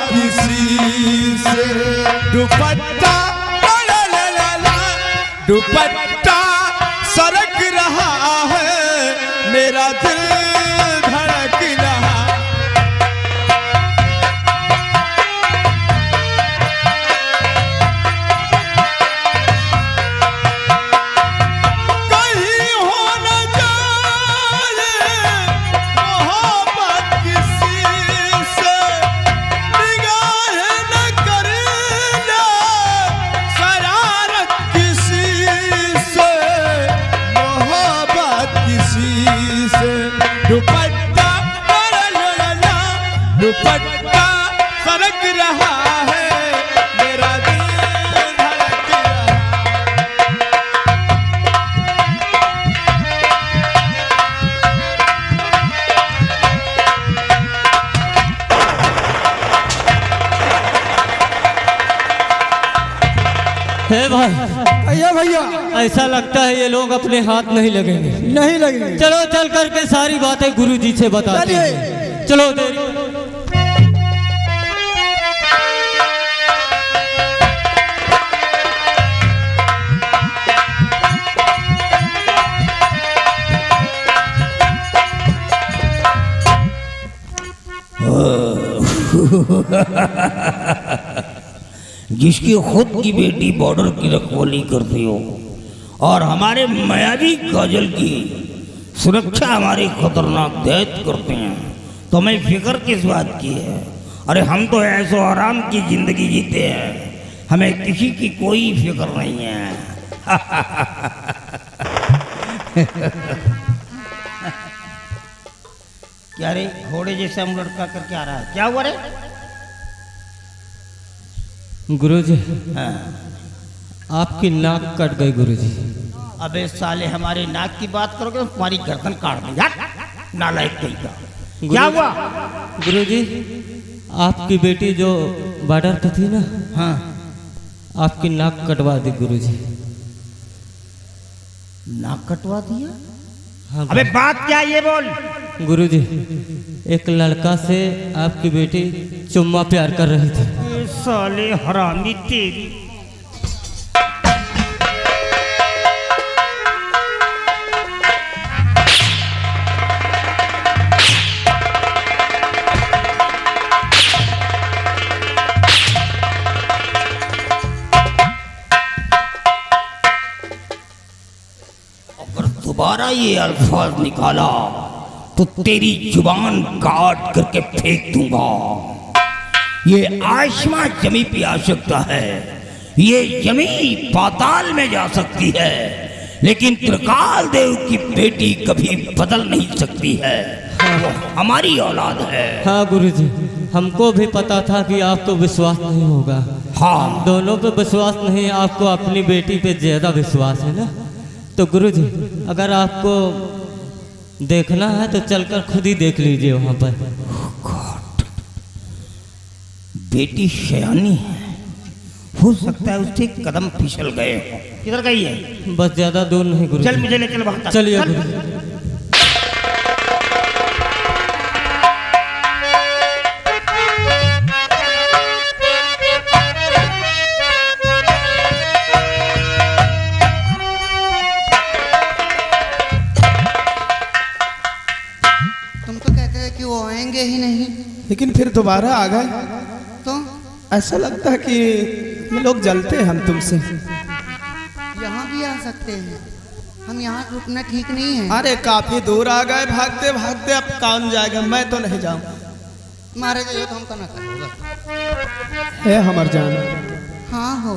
किसी से। दुपट्टा दुपट्टा सरक रहा है, मेरा दिल धड़क रहा। कहीं हो न जाए मोहब्बत किसी से, निगाह न करना शरारत किसी से, मोहब्बत किसी से। दुपट्टा दुपट्टा सरक रहा है, मेरा दिल धड़क रहा। है भाई, भैया भैया ऐसा लगता है ये लोग अपने हाथ नहीं लगेंगे। नहीं लगेंगे। चलो चल करके सारी बातें गुरुजी से बताते हैं। चलो देरी। जिसकी खुद की बेटी बॉर्डर की रखवाली करती हो और हमारे मायावी काजल की सुरक्षा हमारे खतरनाक दैत करते हैं, तो हमें फिक्र किस बात की है? अरे हम तो ऐसो आराम की जिंदगी जीते हैं, हमें किसी की कोई फिक्र नहीं है। क्या रे घोड़े जैसे हम लड़का करके आ रहा है, क्या हुआ रे? गुरुजी हाँ। आपकी नाक कट गई गुरुजी। अबे साले हमारे नाक की बात करोगे तो तुम्हारी गर्दन काट दूं यार, नालायक कहीं का। क्या हुआ? गुरुजी आपकी बेटी जो बॉर्डर पे थी ना, हाँ। आपकी नाक कटवा दी गुरुजी। नाक कटवा दिया? हाँ अबे बात क्या ये बोल। गुरुजी एक लड़का से आपकी बेटी चुम्मा प्यार कर रही थी। ये साले हरामी तेरी। अगर दोबारा ये अल्फाज निकाला तो तेरी जुबान काट करके फेंक दूंगा। ये आसमां जमी पे आ सकता है, ये जमी पाताल में जा सकती है, लेकिन त्रिकाल देव की बेटी कभी बदल नहीं सकती है। वो हमारी औलाद है। हाँ गुरुजी हमको भी पता था कि आपको विश्वास नहीं होगा। हाँ दोनों पे विश्वास नहीं, आपको अपनी बेटी पे ज्यादा विश्वास है ना। तो गुरुजी अगर आपको देखना है तो चलकर खुद ही देख लीजिए वहाँ पर। बेटी शयानी है, हो सकता है उससे कदम फिसल गए हो। किधर गई है? बस ज्यादा दूर नहीं गुरुजी। चल मुझे ले चल वहां तक। चलिए चल। गुरुजी। तुम तो कहते हैं कि वो आएंगे ही नहीं, लेकिन फिर दोबारा आ गए तो ऐसा लगता है कि ये लोग जलते हैं हम तुमसे। यहाँ भी आ सकते हैं। हम यहाँ रुकना ठीक नहीं है। अरे काफी दूर आ गए भागते भागते, अब कौन जाएगा? मैं तो नहीं जाऊँ। मारे जाइए तो हमको ना करोगे। है हमर जान। हाँ हो।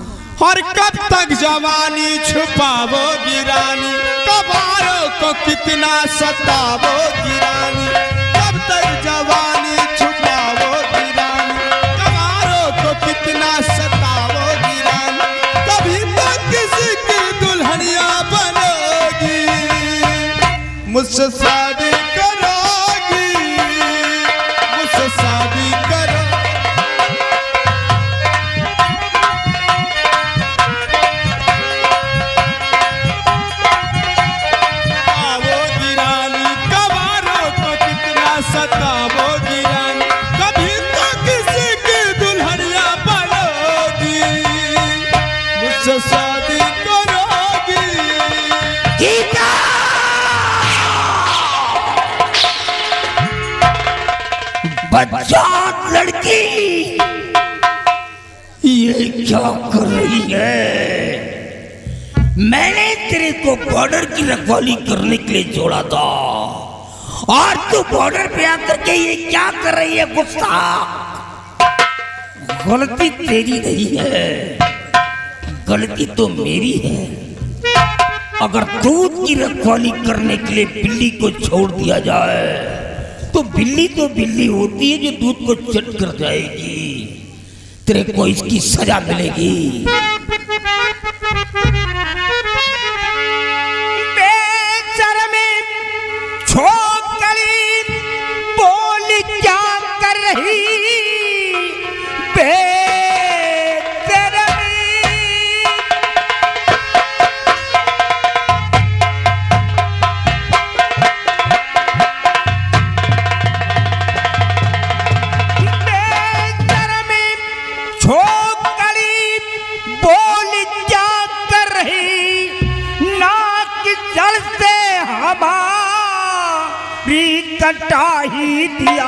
और कब तक जवानी छुपावोगी रानी, कबारों को कितना सतावोगी रानी। कब तक जवानी छुपावोगी रानी, कबारों को कितना सतावोगी रानी। कभी तो किसी की दुल्हनिया बनोगी, मुझसे शादी करोगी, मुझसे शादी करो। सतावोगी रानी, कभी तो किसी की बच्चात लड़की, ये क्या कर रही है? मैंने तेरे को बॉर्डर की रखवाली करने के लिए जोड़ा था और तू बॉर्डर पे आकर के ये क्या कर रही है? गुस्सा, गलती तेरी नहीं है, गलती तो मेरी है। अगर दूध की रखवाली करने के लिए बिल्ली को छोड़ दिया जाए तो बिल्ली होती है जो दूध को चट कर जाएगी। तेरे को इसकी सजा मिलेगी। छोकरी बोल क्या कर रही? कटा ही दिया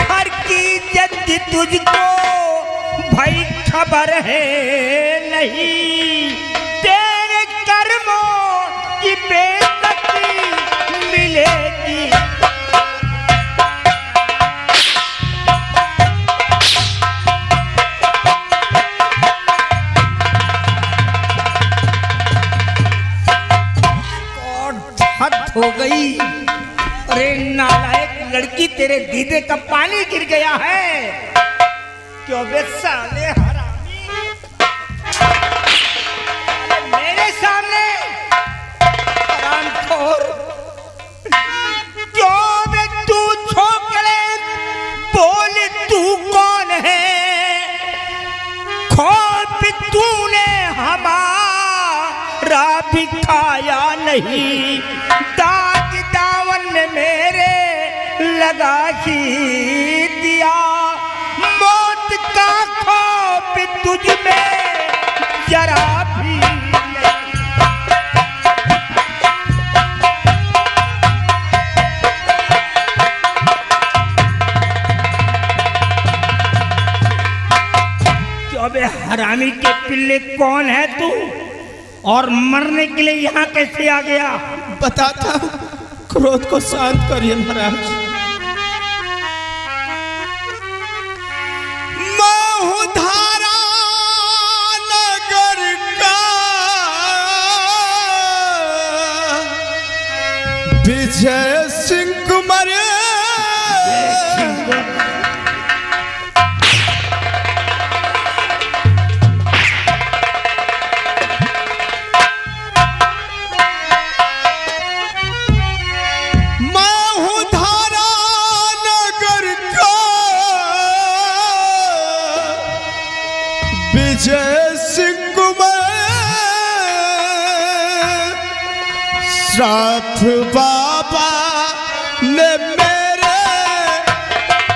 हर की जद तुझको भाई खबर है नहीं। तेरे कर्मों की बेइज्जती मिलेगी। हद हो गई। अरे नालायक लड़की, तेरे दीदे का पानी गिर गया है। क्यों बे साले हरामी, मेरे सामने हरामखोर, क्यों बे तू छोकरे बोल तू कौन है? खौफ तूने हमारा भी खाया नहीं। मेरे लगा ही दिया मौत का खौफ तुझ में जरा भी नहीं। अबे हरामी के पिल्ले, कौन है तू और मरने के लिए यहाँ कैसे आ गया? बताता हूँ, क्रोध को शांत करिए महाराज। महुधारा नगर का विजय सिंह कुमार विजय सिंह कुमार श्राप बाबा ने मेरे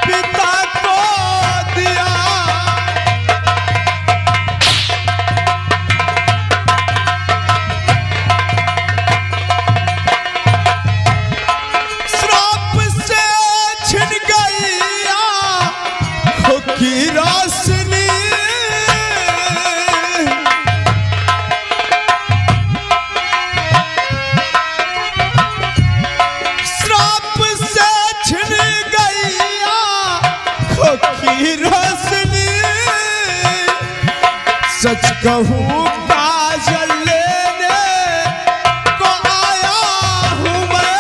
पिता को दिया। श्राप से छिन गई आँखों की रोशनी। सच कहूँ काजल लेने को आया हूँ मैं।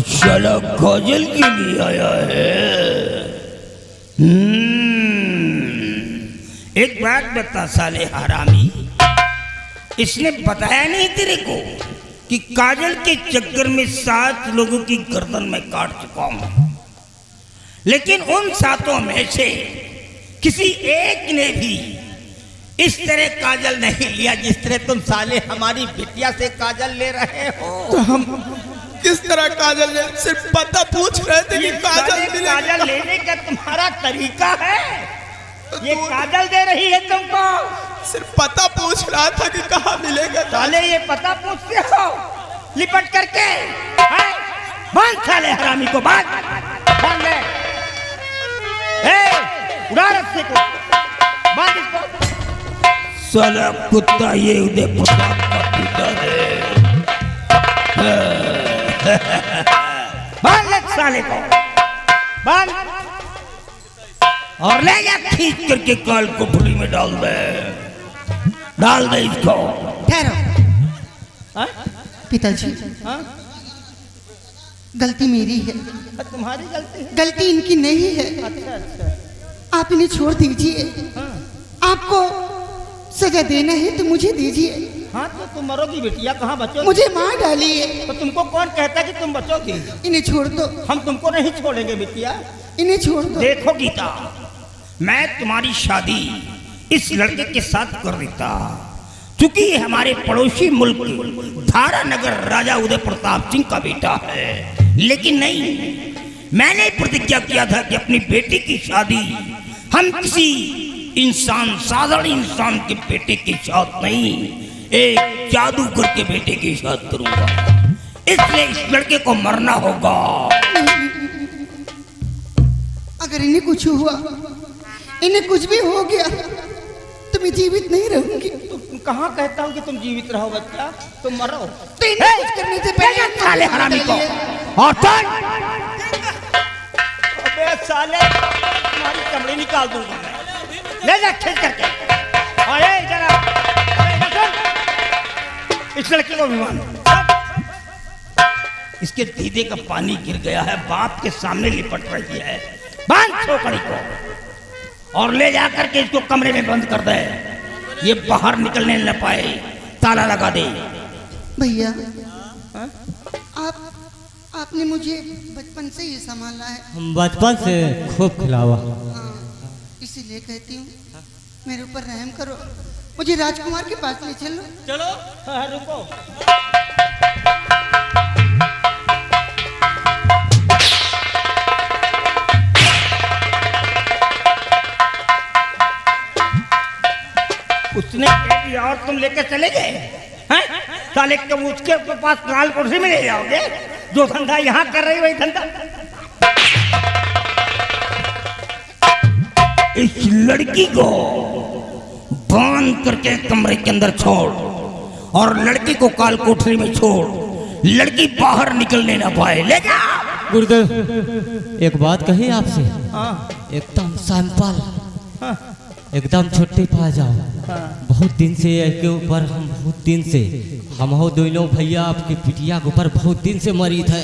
चलो काजल के लिए आया है। एक बात बता साले हरामी, इसने बताया नहीं तेरे को कि काजल के चक्कर में 7 लोगों की गर्दन में काट चुका हूं, लेकिन उन 7 में से किसी एक ने भी इस तरह काजल नहीं लिया जिस तरह तुम साले हमारी बिटिया से काजल ले रहे हो। तो हम किस तरह काजल ले? सिर्फ पता पूछ रहे थे कि काजल लेने का तुम्हारा तरीका है? ये काजल दे रही है तुमको? सिर्फ पता पूछ रहा था कि कहाँ मिलेगा। साले ये पता पूछते हो? लिपट करके हैं? बांध साले हरामी को, बांध बांध ले। उड़ा रस्से को, बांध इसको। साला कुत्ता ये उदय प्रताप का पिता है। बांध ले साले को, बांध और ले जा खींच करके काल कोठरी में डाल दे, डाल दे इसको। ठहरो पिताजी, गलती मेरी है। तुम्हारी गलती है? गलती इनकी नहीं है। अच्छा। आप इन्हें छोड़ दीजिए। आपको सजा देना है तो मुझे दीजिए। हाँ तो तुम मरोगी बेटिया, कहाँ बचोगी? मुझे मार डालिए। तो तुमको कौन कहता कि तुम बचोगी? इन्हें छोड़ दो। हम तुमको नहीं छोड़ेंगे बेटिया। इन्हें छोड़ दो। देखो गीता, मैं तुम्हारी शादी इस लड़के के साथ कर देता, क्योंकि ये हमारे पड़ोसी मुल्क धारा नगर राजा उदय प्रताप सिंह का बेटा है। लेकिन नहीं, मैंने प्रतिज्ञा किया था कि अपनी बेटी की शादी हम किसी इंसान, साधारण इंसान के बेटे के साथ नहीं, एक जादूगर के बेटे के साथ करूंगा। इसलिए इस लड़के को मरना होगा। अगर इन्हें कुछ हुआ, इन्हें कुछ भी हो गया तो मैं जीवित नहीं रहूंगी। तुम कहाँ कहता हूँ कि तुम जीवित रहो बच्चा, तुम मरो। तो इन्हें कुछ करने से पहले साले हरामी को और अबे साले तुम्हारी चमड़ी निकाल दूंगा मैं। ले जा खींच करके। अरे जरा इस लड़के को भी मान। इसके दीदे का पानी गिर गया है, बाप के सामने लिपट रही है। बांध छोकरी को और ले जाकर के इसको कमरे में बंद कर दे, ये बाहर निकलने न पाए, ताला लगा दे। भैया, आपने मुझे बचपन से ही संभाला है। हम बचपन से खूब खिलावा। हाँ, इसीलिए कहती हूँ मेरे ऊपर रहम करो, मुझे राजकुमार के पास ले चलो। चलो। हाँ, रुको। उसने कह दिया और तुम लेकर चले गए हैं? साले तुम उसके पास लाल कुर्सी में ले जाओगे? जो धंधा यहाँ कर रही वही धंधा इस लड़की को बांध करके कमरे के अंदर छोड़ और लड़की को काल कोठरी में छोड़, लड़की बाहर निकलने ना पाए। ले जा। गुरुदेव, एक बात कही आपसे। एकदम सैंपल, एकदम छुट्टी पा जाओ। बहुत दिन से के ऊपर हम बहुत दिन से हम हो दोनों भैया आपकी पिटिया के ऊपर बहुत दिन से मरीद है।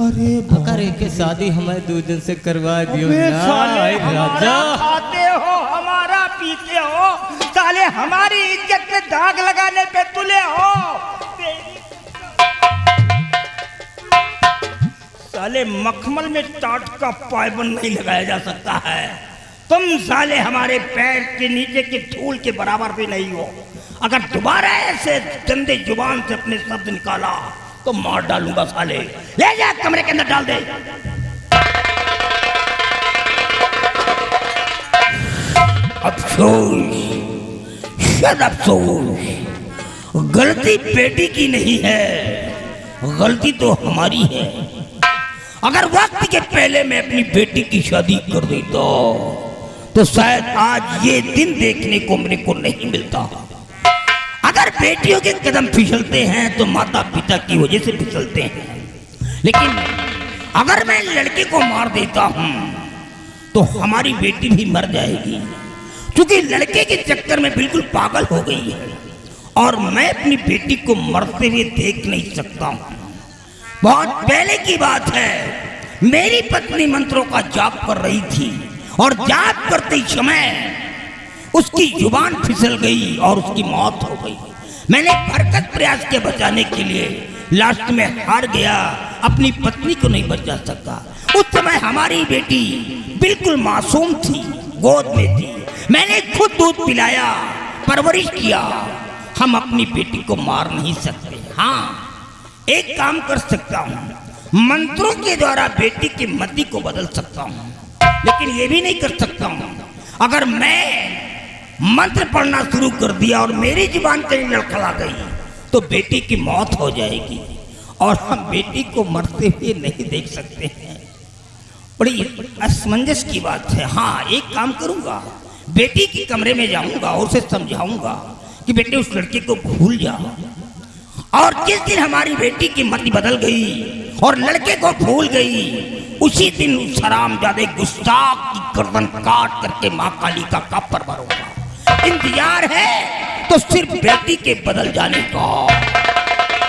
अरे अगर एक शादी हमें 2 दिन से करवा दियो राजा। खाते हो हमारा पीते हो, साले हमारी इज्जत पे दाग लगाने पे तुले हो। साले मखमल में टाट का पायबंद नहीं लगाया जा सकता है। तुम साले हमारे पैर के नीचे के धूल के बराबर भी नहीं हो। अगर दोबारा ऐसे गंदे जुबान से अपने शब्द निकाला तो मार डालूंगा साले। ले जा कमरे के अंदर डाल दे। अफसोस, शायद अफसोस, गलती बेटी की नहीं है, गलती तो हमारी है। अगर वक्त के पहले मैं अपनी बेटी की शादी कर देता तो शायद आज ये दिन देखने को मेरे को नहीं मिलता। अगर बेटियों के कदम फिसलते हैं तो माता पिता की वजह से फिसलते हैं, लेकिन अगर मैं लड़के को मार देता हूं तो हमारी बेटी भी मर जाएगी, क्योंकि लड़के के चक्कर में बिल्कुल पागल हो गई है और मैं अपनी बेटी को मरते हुए देख नहीं सकता हूं। बहुत पहले की बात है, मेरी पत्नी मंत्रों का जाप कर रही थी और जाप करते समय उसकी जुबान फिसल गई और उसकी मौत हो गई। मैंने भरकत प्रयास के बचाने के लिए लास्ट में हार गया, अपनी पत्नी को नहीं बचा सका। उस समय हमारी बेटी बिल्कुल मासूम थी, गोद में थी, मैंने खुद दूध पिलाया, परवरिश किया। हम अपनी बेटी को मार नहीं सकते। हाँ, एक काम कर सकता हूँ, मंत्रों के द्वारा बेटी की मति को बदल सकता हूँ, लेकिन ये भी नहीं कर सकता हूँ अगर मैं मंत्र पढ़ना शुरू कर दिया और मेरी जुबान कहीं लड़खड़ा गई तो बेटी की मौत हो जाएगी और हम बेटी को मरते हुए नहीं देख सकते हैं। बड़ी असमंजस की बात है। हाँ, एक काम करूंगा, बेटी के कमरे में जाऊंगा और उसे समझाऊंगा कि बेटे उस लड़के को भूल जाओ। और जिस दिन हमारी बेटी की मति बदल गई और लड़के को भूल गई, उसी दिन उस हरामजादे गुस्ताख की गर्दन काट करके माँ कालिका का पर भरूंगा। इंतजार है तो सिर्फ बेटी के बदल जाने का।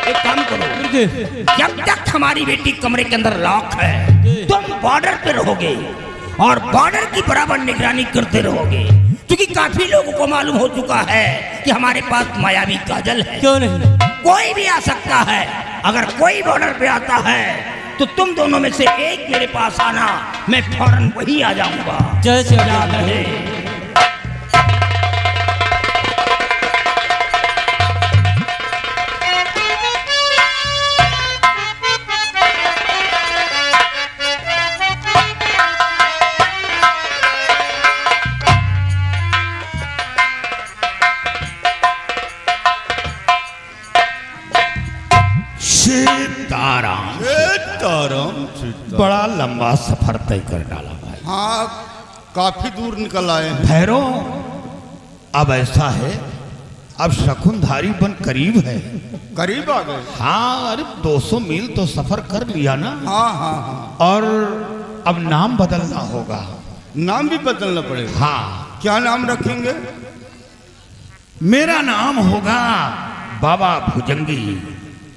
एक काम करो, जब तक हमारी बेटी कमरे के अंदर लॉक है, तुम बॉर्डर पे रहोगे और बॉर्डर की बराबर निगरानी करते रहोगे, क्योंकि काफी लोगों को मालूम हो चुका है कि हमारे पास मायावी काजल है। क्यों नहीं? कोई भी आ सकता है। अगर कोई बॉर्डर पे आता है तो तुम दोनों में से एक मेरे पास आना, मैं फौरन वही आ जाऊंगा। जय श्री याद राम। रहे। सीताराम बड़ा लंबा सफर तय कर डाला भाई। हाँ, काफी दूर निकल आए हैं। भैरव, अब ऐसा है, अब शकुनधारी वन करीब है। करीब आ गए। हाँ, अरे 200 मील तो सफर कर लिया ना। हाँ हाँ हाँ, और अब नाम बदलना होगा। नाम भी बदलना पड़ेगा। हाँ, क्या नाम रखेंगे? मेरा नाम होगा बाबा भुजंगी।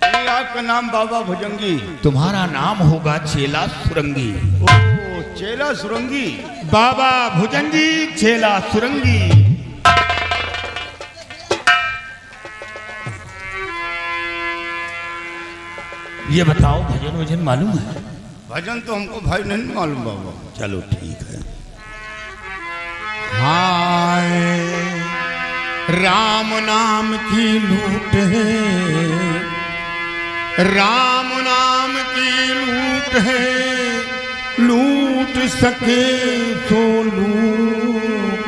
नहीं, आपका नाम बाबा भुजंगी। तुम्हारा नाम होगा चेला सुरंगी। ओ, चेला सुरंगी। बाबा भुजंगी, चेला सुरंगी। ये बताओ, भजन वजन मालूम है? भजन तो हमको भाई नहीं मालूम बाबा। चलो ठीक है। हाय राम नाम की लूट है, राम नाम की लूट है, लूट सके तो लूट,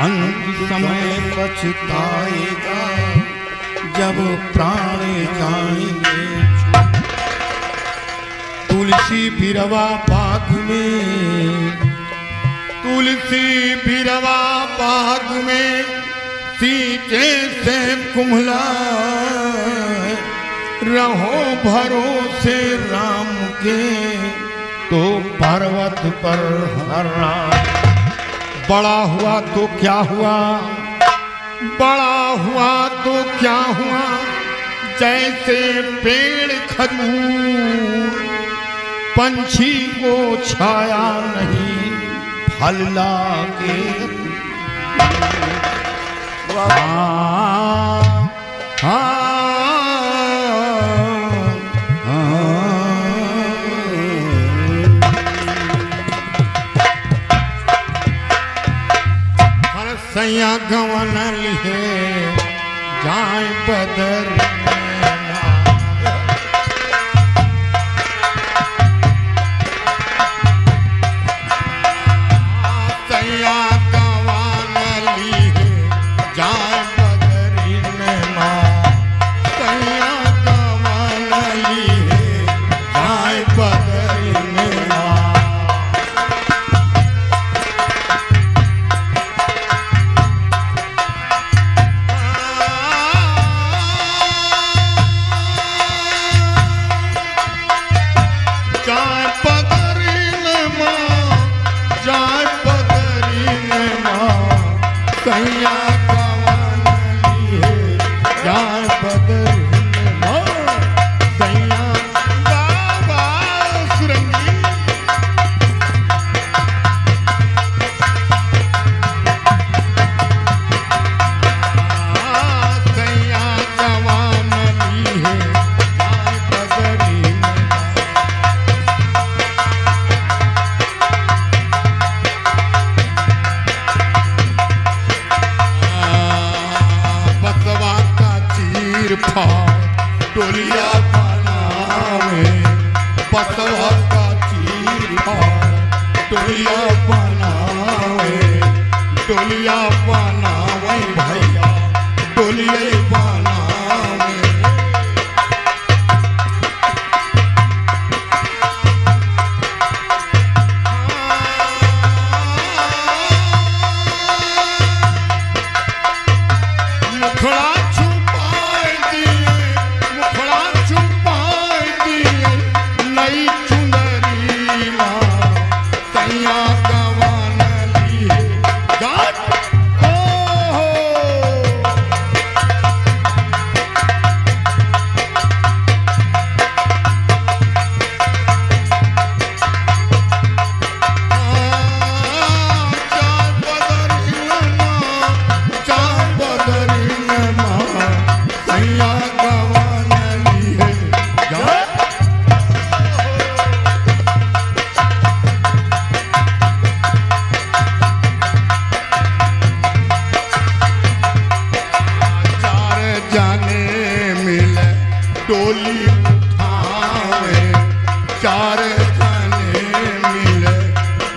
अंत समय पछताएगा जब प्राण जाएंगे। तुलसी बिरवा बाग में, तुलसी बिरवा बाग में, सीते से कुम्हला, रहो भरोसे राम के तो पर्वत पर हरा। बड़ा हुआ तो क्या हुआ, बड़ा हुआ तो क्या हुआ, जैसे पेड़ खजूर, पंछी को छाया नहीं फल लागे। सैया गवन लिहे जाए बदर, सैया गवन लिहे जाए बदरी में, सैया गवन लिहे जाए बदरी में। सैया गवन लिहे जाए बदर में, सैया बाबा सुरंगी। सैया गवन लिहे जाए बदरी में। बसवा का चीर फाड़ टोलिया बनावे, बसवा का चीर फाड़ टोलिया बनावे, टोलिया बनावे भैया, टोलिया बनावे। चार जने मिले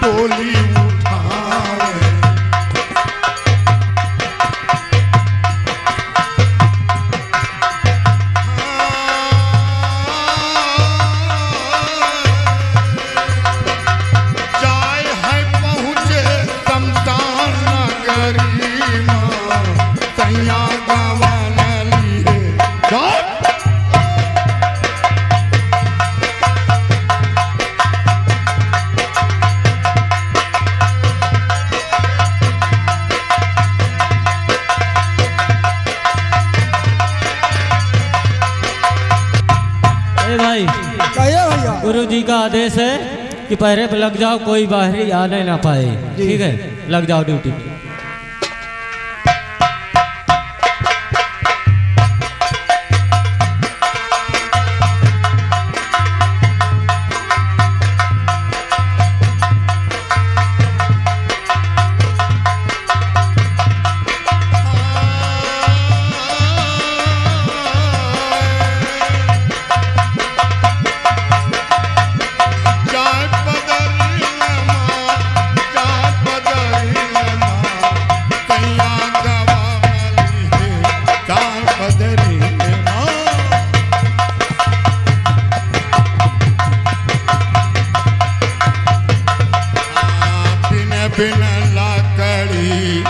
टोली उठावे। जाय है पहुँचे शमशान नगरी माँ सैया गवान लिए। ए भाई, कहिए भैया। गुरु जी का आदेश है कि पहरे पे लग जाओ, कोई बाहरी आने ना पाए। ठीक है, लग जाओ ड्यूटी। बिन लकड़ी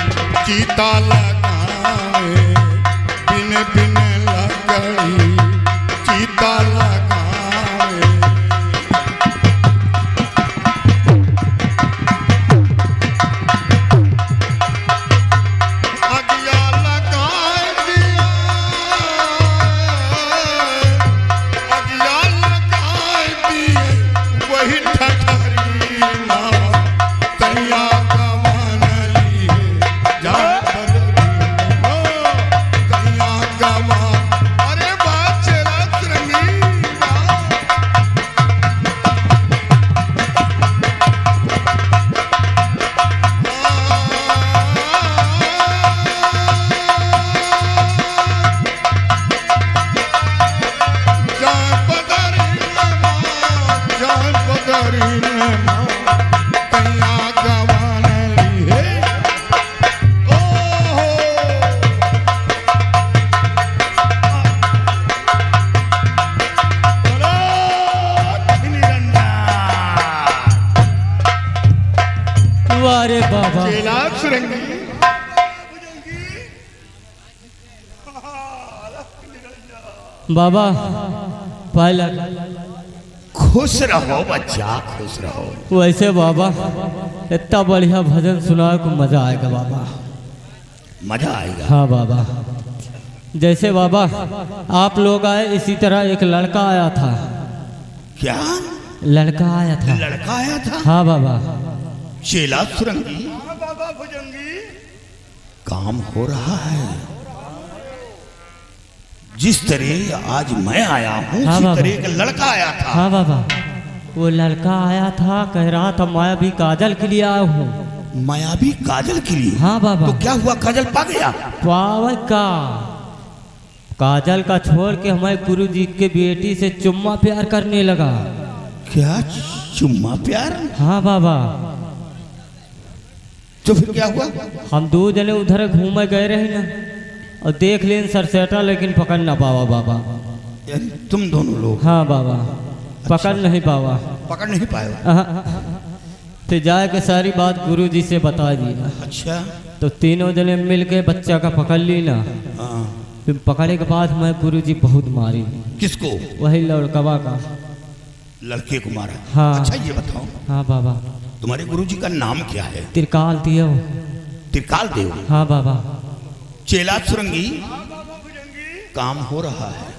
चीता लगावे, बिन बिन लकड़ी चीता लगावे। अगिया लगाए दिया, अगिया लगाए दिए वही ठठरी माँ सैया गवान लिए। जा बदरी हो सैया गवान। अरे बात चला सुरंगी अरे बाबा, सुरंगी बाबा पहला खुश रहो बच्चा, खुश रहो। वैसे बाबा इतना बढ़िया भजन सुनाए को मजा आएगा बाबा। मजा आएगा। हाँ बाबा, जैसे बाबा आप लोग आए इसी तरह एक लड़का आया था। क्या लड़का आया था? लड़का आया था? हाँ बाबा। चेला सुरंगी बाबा भुजंगी। काम हो रहा है। जिस तरह आज मैं आया हूँ हाँ उसी बाबा। तरह का लड़का आया था। हाँ बाबा, वो लड़का आया था, कह रहा था मैं अभी काजल के लिए आया हूँ। मायावी काजल के लिए? हाँ बाबा। तो क्या हुआ, काजल पा गया? पावे का काजल का छोड़ के हमारे गुरु जी के बेटी से चुम्मा प्यार करने लगा। क्या चुम्मा प्यार? हाँ बाबा। तो फिर क्या हुआ? हम दो जने उधर घूमे गए रहे ना, और देख लें सरसेटा, लेकिन पकड़ ना पावा बाबा। तुम दोनों लोग? हाँ बाबा। पकड़ नहीं पावा। पकड़ नहीं पाए? फिर जाए के सारी बात गुरु जी से बता दी ना। अच्छा। तो तीनों जने मिल के बच्चा का पकड़ ली ना। हाँ। फिर पकड़े के बाद मैं गुरु जी बहुत मारी। किसको? वही लड़कवा का। लड़के को मारा? हाँ। अच्छा ये बताओ, हाँ बाबा। तुम्हारे गुरुजी का नाम क्या है? त्रिकाल दियो। त्रिकाल देव? हाँ बाबा। चेला सुरंगी काम हो रहा है।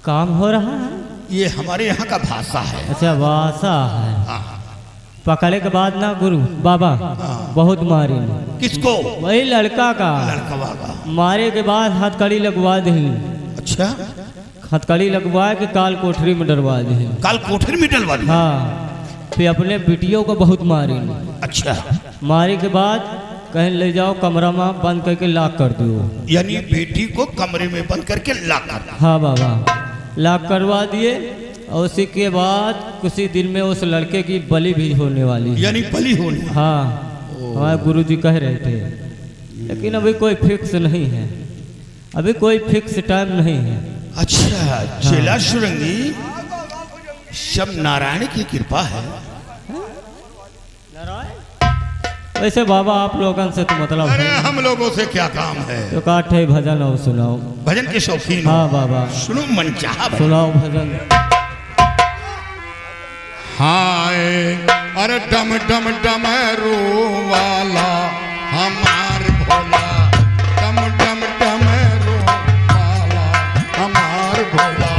काम हो रहा है? ये हमारे यहाँ का भाषा है। अच्छा, भाषा है। हाँ। पकड़े के बाद ना गुरु बाबा बहुत मारे। किसको? वही लड़का का। लड़कवा का? मारे के बाद हथकड़ी लगवा दी। अच्छा। हथकड़ी लगवा के काल कोठरी में डरवा दी। काल कोठरी में डलवा दी? हाँ। फिर अपने बिटियों को बहुत मारे। अच्छा। मारे के बाद कहीं ले जाओ कमरा में बंद करके लॉक कर दो। यानी बेटी को कमरे में बंद करके लॉक कर? हाँ बाबा, लॉक करवा दिए। और उसी के बाद कुछ ही दिन में उस लड़के की बलि भी होने वाली है। यानी बलि होने। हाँ, हमारे गुरुजी कह रहे थे, लेकिन अभी कोई फिक्स नहीं है, अभी कोई फिक्स टाइम नहीं है। अच्छा चेला सुरंगी, सब नारायण की कृपा है। वैसे बाबा आप लोगों से तो मतलब अरे है, हम लोगों से क्या काम है? तो काठे भजन और सुनाओ। भजन के शौकीन हो? हाँ बाबा, सुनो मनचाहा भजन। सुनाओ भजन। हाय अरे डम डम डमरू वाला हमार भोला, डम डम डमरू वाला हमार भोला।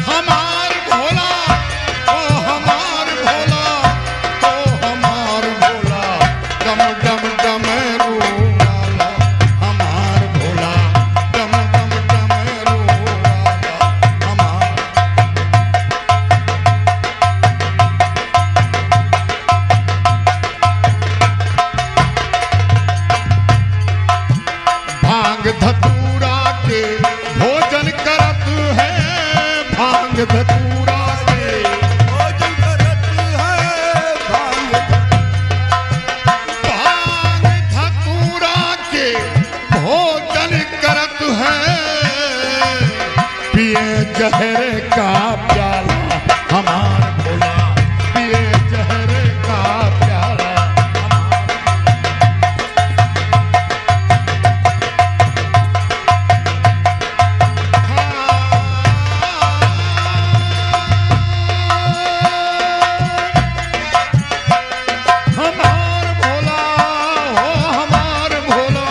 हमार भोला, ओ हमार भोला, ओ हमार भोला, डम डम डमरू वाला हमार भोला, डम डम डमरू वाला हमार। भांग धतूरा के भोजन करत है, भांग धतूरा के भोजन करत है, भांग धतूरा के भोजन करत है, पिए जहर का प्याला हमार भोला, पिए जहर का प्याला हमार भोला, हो हमार भोला,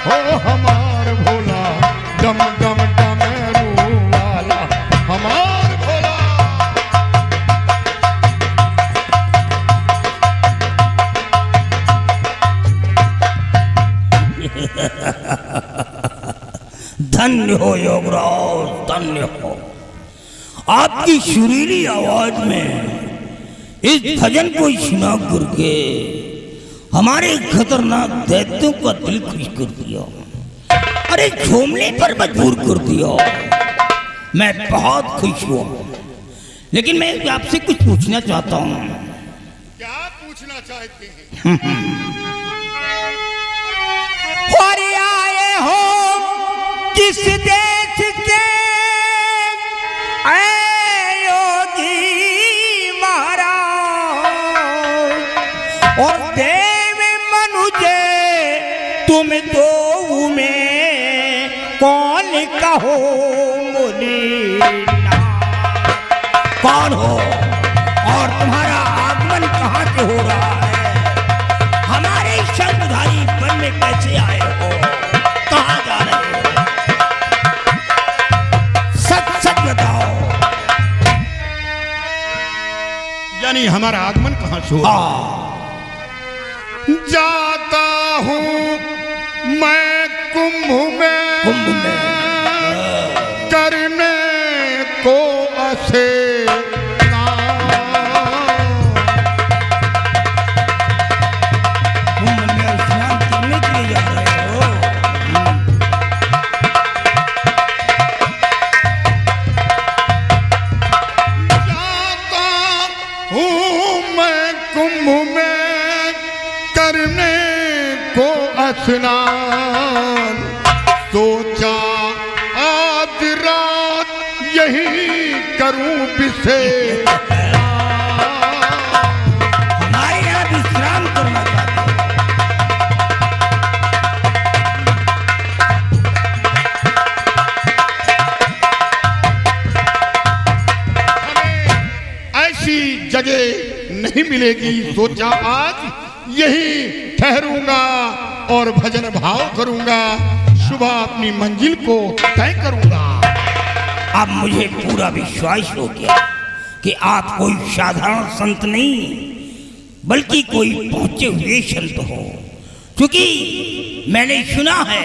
हो हमार भोला, डम डम डमरू वाला हमार भोला। धन्य हो योगराज, धन्य हो। आपकी सुरीली आवाज में इस भजन को सुना करके हमारे खतरनाक दैत्यों का दिल खुश कर दिया, अरे झूमने पर मजबूर कर दिया। मैं बहुत खुश हुआ, लेकिन मैं आपसे कुछ पूछना चाहता हूँ। क्या पूछना चाहते हैं? और आए हो किस देश के ऐ योगी महाराज, और देव मनुजे तुम दो में कौन कहो मुनि कौन हो, और तुम्हारा आगमन कहाँ से हो रहा है? हमारे शंखधारी वन में कैसे आए हो? कहाँ जा रहे हो? सच सच बताओ। यानी हमारा आगमन कहाँ से हुआ? जाता हूँ मैं कुंभ में, कुंभ में करने को स्नान। कुंभ में स्नान करने के लिए जा रहे हो? जाता हूँ मैं कुंभ में करने को स्नान, सोचा आज रात यही करूं विशेष। हमारे यहाँ विश्राम करना चाहते हो? ऐसी जगह नहीं मिलेगी, सोचा आज यही ठहरूंगा और भजन भाव करूंगा, सुबह अपनी मंजिल को तय करूंगा। अब मुझे पूरा विश्वास हो गया कि आप कोई साधारण संत नहीं बल्कि कोई पहुंचे हुए संत हो, क्योंकि मैंने सुना है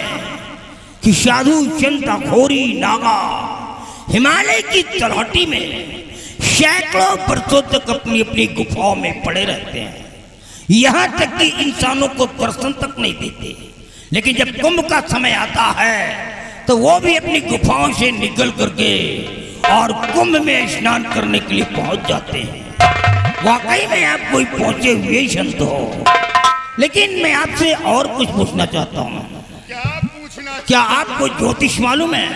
कि साधु संत अघोरी नागा हिमालय की तलहटी में सैकड़ों वर्षों तक अपनी अपनी गुफाओं में पड़े रहते हैं, यहाँ तक कि इंसानों को दर्शन तक नहीं देते। लेकिन जब कुंभ का समय आता है तो वो भी अपनी गुफाओं से निकल करके और कुंभ में स्नान करने के लिए पहुंच जाते हैं। वाकई में आप कोई पहुंचे हुए संत हो। लेकिन मैं आपसे और कुछ पूछना चाहता हूँ। क्या आपको ज्योतिष मालूम है?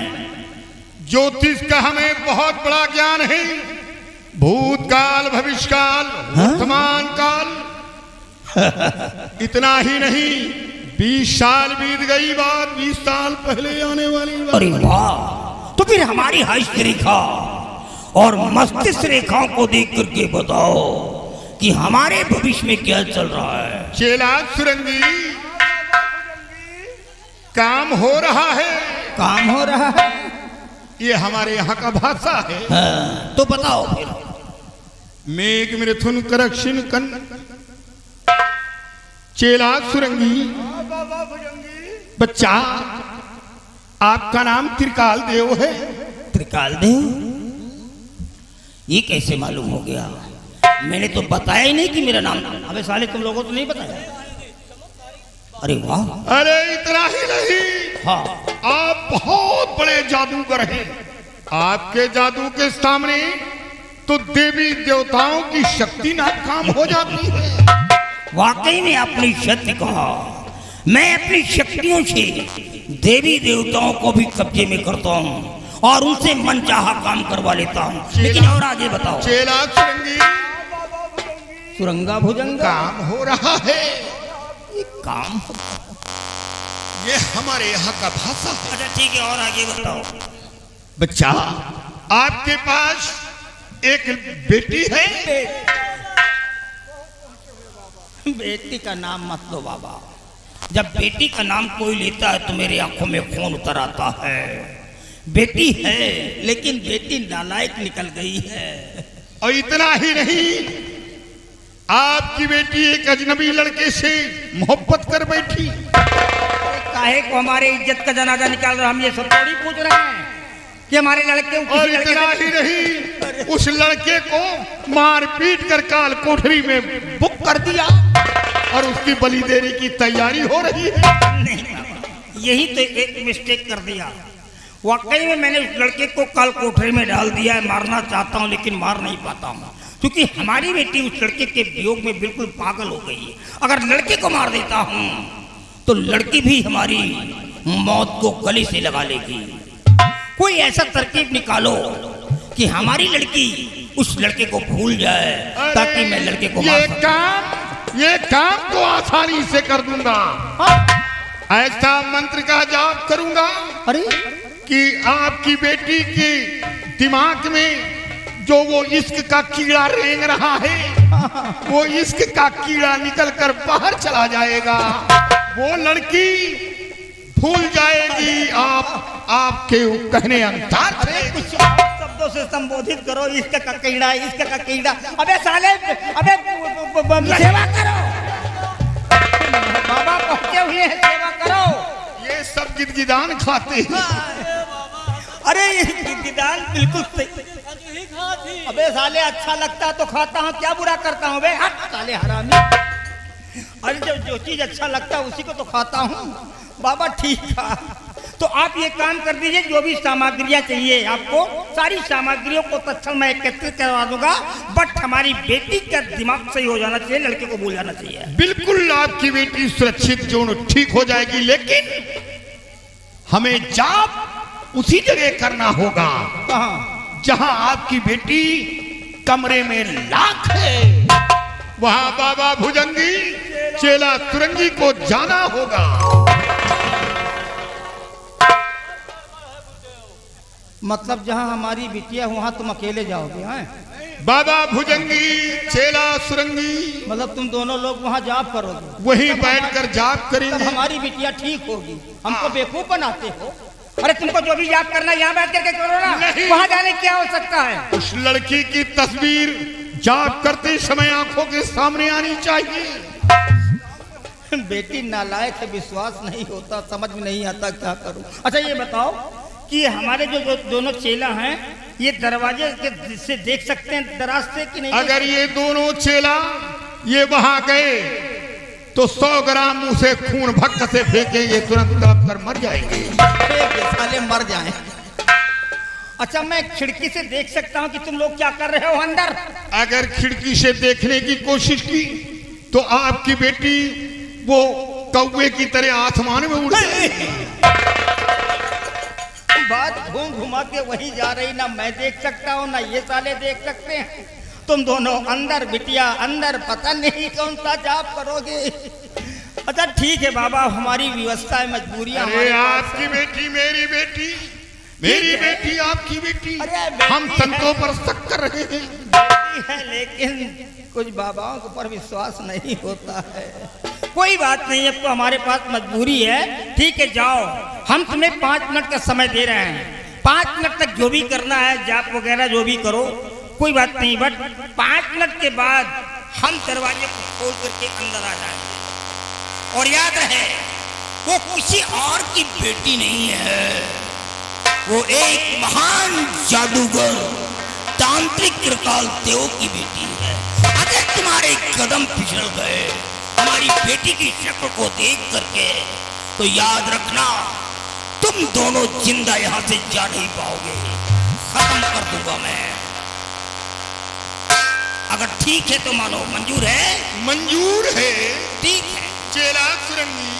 ज्योतिष का हमें बहुत बड़ा ज्ञान है। भूतकाल, भविष्यकाल, वर्तमान काल। इतना ही नहीं, 20 साल बीत गई बात, 20 साल पहले आने वाली बात। अरे वाह! तो फिर हमारी हस्त रेखा और मस्तिष्क रेखाओं को देख करके बताओ कि हमारे भविष्य में क्या चल रहा है। चेला सुरंगी, काम हो रहा है। काम हो रहा है? ये हमारे यहाँ का भाषा है। हाँ, तो बताओ फिर। मेघ मिथुन करक्षिण कन। चेला सुरंगी, बच्चा आपका नाम त्रिकाल देव है। त्रिकाल देव? ये कैसे मालूम हो गया? मैंने तो बताया ही नहीं कि मेरा नाम। अबे साले, तुम लोगों को तो नहीं बताया? अरे वाह! अरे इतना ही नहीं, हाँ, आप बहुत बड़े जादूगर हैं। आपके जादू के सामने तो देवी देवताओं की शक्ति नाकाम हो जाती है। वाकई में आपने सत्य कहा। मैं अपनी शक्तियों से देवी देवताओं को भी कब्जे में करता हूँ और उनसे मनचाहा काम करवा लेता हूँ। लेकिन और आगे बताओ। चेला सुरंगी, सुरंगा भुजंगा काम हो रहा है। काम? ये हमारे यहाँ का भाषा है। अच्छा ठीक है, और आगे बताओ। बच्चा, आपके पास एक बेटी है। बेटी का नाम मत लो बाबा। जब बेटी का नाम कोई लेता है तो मेरी आंखों में खून उतर आता है। बेटी है, लेकिन बेटी नालायक निकल गई है। और इतना ही नहीं, आपकी बेटी एक अजनबी लड़के से मोहब्बत कर बैठी। काहे को हमारे इज्जत का जनाजा निकाल रहा? हम ये सब थोड़ी पूछ रहे हैं कि हमारे लड़के और इतना ही नहीं, उस लड़के को मार पीट कर काल कोठरी में बुक कर दिया और उसकी बलि देने की तैयारी हो रही है। नहीं, यही तो एक मिस्टेक कर दिया। वाकई में मैंने उस लड़के को काल कोठरी में डाल दिया है। मारना चाहता हूँ लेकिन मार नहीं पाता हूँ, क्योंकि हमारी बेटी उस लड़के के वियोग में बिल्कुल पागल हो गई है। अगर लड़के को मार देता हूँ तो लड़की भी हमारी मौत को गले से लगा लेगी। कोई ऐसा तरकीब निकालो कि हमारी लड़की उस लड़के को भूल जाए, ताकि मैं लड़के को मार सकूं। ये काम तो आसानी से कर दूंगा। ऐसा मंत्र का जाप करूंगा अरे कि आपकी बेटी के दिमाग में जो वो इश्क का कीड़ा रेंग रहा है, वो इश्क का कीड़ा निकल कर बाहर चला जाएगा। वो लड़की भूल जाएगी आपके कहने अनुसार। कुछ शब्दों से संबोधित करो। इसका का कीड़ा, इसका का कीड़ा। अबे साले, अबे सेवा करो। बाबा पहुंचे हुए हैं, सेवा करो। ये सब गिदगिदान खाते हैं। अरे ये गिदगिदान बिल्कुल सही। अबे साले, अच्छा लगता तो खाता हूँ, क्या बुरा करता हूँ? बे हट साले हरामी। अरे जो चीज अच्छा लगता है उसी को तो खाता हूँ। बाबा ठीक है, तो आप ये काम कर दीजिए, जो भी सामग्रियां चाहिए आपको, सारी सामग्रियों को तत्क्षण मैं एकत्रित करवा दूंगा। बट हमारी बेटी का दिमाग सही हो जाना चाहिए, लड़के को भूल जाना चाहिए। बिल्कुल आपकी बेटी सुरक्षित जो ठीक हो जाएगी, लेकिन हमें जाप उसी जगह करना होगा जहां आपकी बेटी कमरे में लाख है। वहां बाबा भुजंगी, चेला सुरंगी को जाना होगा। मतलब जहां हमारी बिटिया वहां तुम अकेले जाओगे? हैं बाबा भुजंगी, चेला सुरंगी, मतलब तुम दोनों लोग वहां जाप करोगे? वहीं बैठकर जाप करेंगे। तब हमारी बिटिया ठीक होगी। हमको बेवकूफ बनाते हो? अरे तुमको जो भी याद करना यहाँ बैठ करके करो ना। वहां जाने क्या हो सकता है? उस लड़की की तस्वीर जाप करते समय आंखों के सामने आनी चाहिए। बेटी नालायक है, विश्वास नहीं होता, समझ में नहीं आता क्या करूं। अच्छा ये बताओ कि हमारे जो दोनों चेला हैं ये दरवाजे के से देख सकते हैं दराज से कि नहीं? अगर ये दोनों चेला ये वहां गए तो 100 ग्राम मुंह से खून भक्त से फेंकेंगे, तुरंत तड़प कर मर जाएंगे। साले मर जाए। अच्छा, मैं खिड़की से देख सकता हूँ कि तुम लोग क्या कर रहे हो अंदर? अगर खिड़की से देखने की कोशिश की तो आपकी बेटी वो कौवे की तरह आसमान में उड़ जाएगी। बात घूम घुमा के वही जा रही, ना मैं देख सकता हूँ ना ये साले देख सकते हैं। तुम दोनों अंदर, बिटिया अंदर, पता नहीं कौन सा जाप करोगे। अच्छा ठीक है बाबा, हमारी व्यवस्था है, मजबूरियां। अरे आपकी बेटी मेरी बेटी, मेरी बेटी आपकी बेटी, हम संतों पर शक कर रहे हैं। है लेकिन कुछ बाबाओं के ऊपर विश्वास नहीं होता है। कोई बात नहीं, अब तो हमारे पास मजबूरी है। ठीक है जाओ, हम तुम्हें 5 मिनट का समय दे रहे हैं। 5 मिनट तक जो भी करना है, जाप वगैरह जो भी करो, कोई बात नहीं, बट 5 मिनट के बाद हम दरवाजे को खोल करके अंदर आ जाएंगे। और याद रहे, वो किसी और की बेटी नहीं है, वो एक महान जादूगर तांत्रिक कृपाल देव की बेटी है। अगर तुम्हारे कदम फिसल गए हमारी बेटी की शक्ल को देख करके, तो याद रखना तुम दोनों जिंदा यहां से जा नहीं पाओगे, खत्म कर दूंगा मैं। अगर ठीक है तो मानो, मंजूर है? मंजूर है। ठीक है। चेला सुरंगी,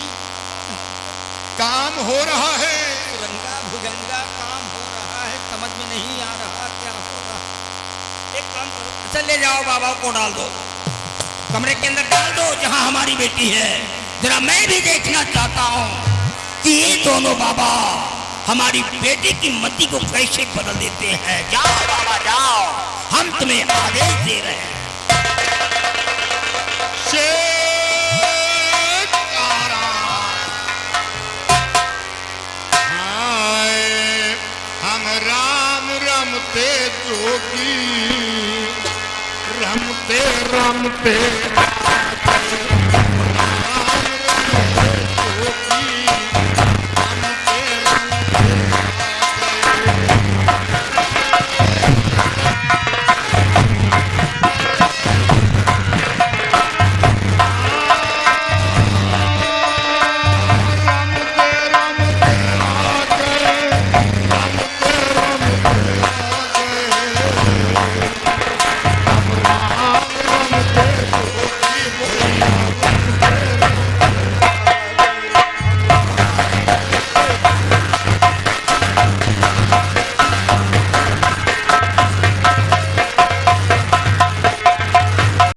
काम हो रहा है। सुरंगा भुजंगा काम हो रहा है, समझ में नहीं आ रहा क्या हो रहा। एक काम करो, अच्छा ले जाओ बाबा को डाल दो, कमरे के अंदर डाल दो जहां हमारी बेटी है। जरा मैं भी देखना चाहता हूं कि ये दोनों बाबा हमारी बेटी की मति को कैसे बदल देते हैं। जाओ बाबा जाओ, हम तुम्हें आदेश दे रहे हैं। हम राम रमते जोगी, रमते रमते